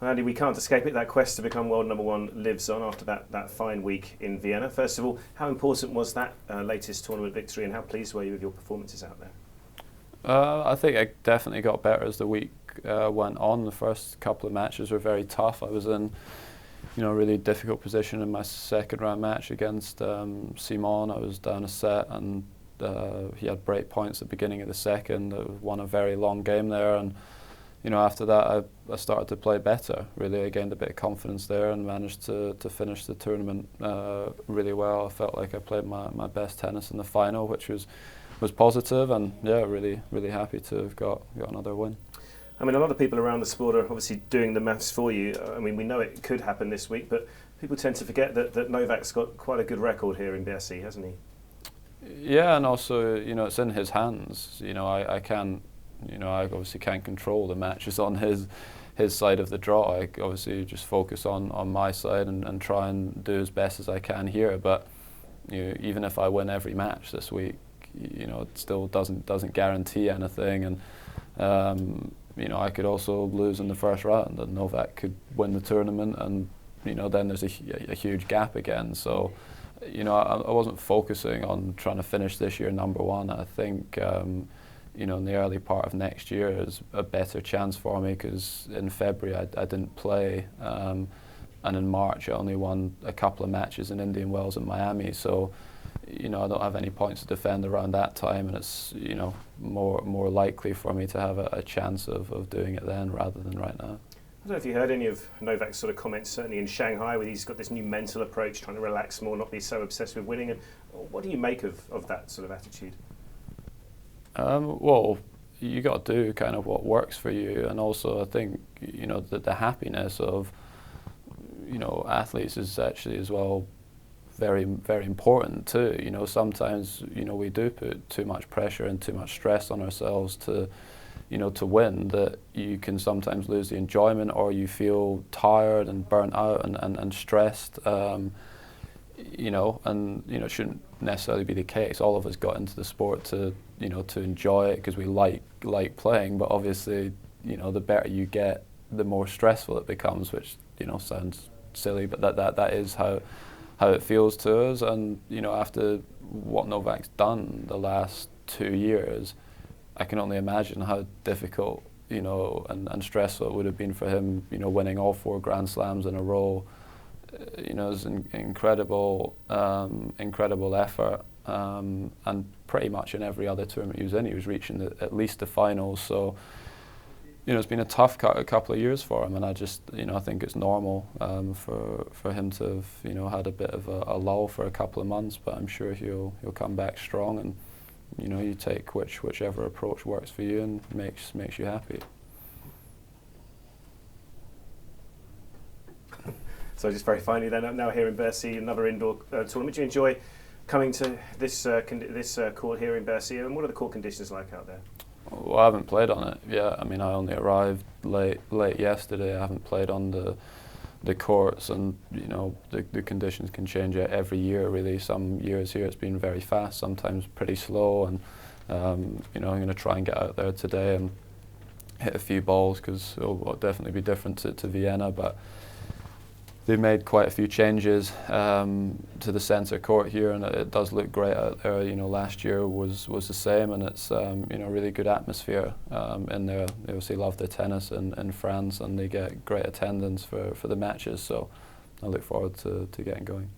Well, Andy, we can't escape it. That quest to become world number one lives on after that fine week in Vienna. First of all, how important was that latest tournament victory, and how pleased were you with your performances out there? I think I definitely got better as the week went on. The first couple of matches were very tough. I was in, a really difficult position in my second round match against Simon. I was down a set, and he had break points at the beginning of the second. I won a very long game there, and after that I started to play better. Really, I gained a bit of confidence there and managed to finish the tournament really well. I felt like I played my best tennis in the final, which was positive, and really happy to have got another win. I mean, a lot of people around the sport are obviously doing the maths for you. I mean, we know it could happen this week, but people tend to forget that Novak's got quite a good record here in Bercy, hasn't he? Yeah, and also, it's in his hands. I can't, I obviously can't control the matches on his side of the draw. I obviously just focus on my side and try and do as best as I can here. But even if I win every match this week, it still doesn't guarantee anything. And I could also lose in the first round, and Novak could win the tournament, and then there's a huge gap again. So I wasn't focusing on trying to finish this year number one. I think in the early part of next year is a better chance for me, because in February I didn't play, and in March I only won a couple of matches in Indian Wells and Miami. So I don't have any points to defend around that time, and it's more likely for me to have a chance of doing it then rather than right now. I don't know if you heard any of Novak's sort of comments, certainly in Shanghai, where he's got this new mental approach, trying to relax more, not be so obsessed with winning. And what do you make of that sort of attitude? Well, you got to do kind of what works for you, and also I think the happiness of athletes is actually as well very, very important too. Sometimes we do put too much pressure and too much stress on ourselves to win, that you can sometimes lose the enjoyment, or you feel tired and burnt out and stressed. And it shouldn't necessarily be the case. All of us got into the sport to enjoy it because we like playing, but obviously the better you get, the more stressful it becomes, which sounds silly, but that is how it feels to us. And after what Novak's done the last 2 years, I can only imagine how difficult and stressful it would have been for him, winning all 4 Grand Slams in a row. It was an incredible effort, and pretty much in every other tournament he was in, he was reaching at least the finals. So it's been a tough couple of years for him, and I think it's normal for him to have had a bit of a lull for a couple of months. But I'm sure he'll come back strong, and you take whichever approach works for you and makes you happy. So just very finally then, now here in Bercy, another indoor tournament. Do you enjoy coming to this court here in Bercy, and what are the court conditions like out there? Well, I haven't played on it yet. I mean, I only arrived late yesterday. I haven't played on the courts, and the conditions can change every year really. Some years here it's been very fast, sometimes pretty slow, and I'm going to try and get out there today and hit a few balls, because it'll definitely be different to Vienna. But they made quite a few changes to the centre court here, and it does look great out there. Last year was the same, and it's really good atmosphere in there. They obviously love their tennis in France, and they get great attendance for the matches. So I look forward to getting going.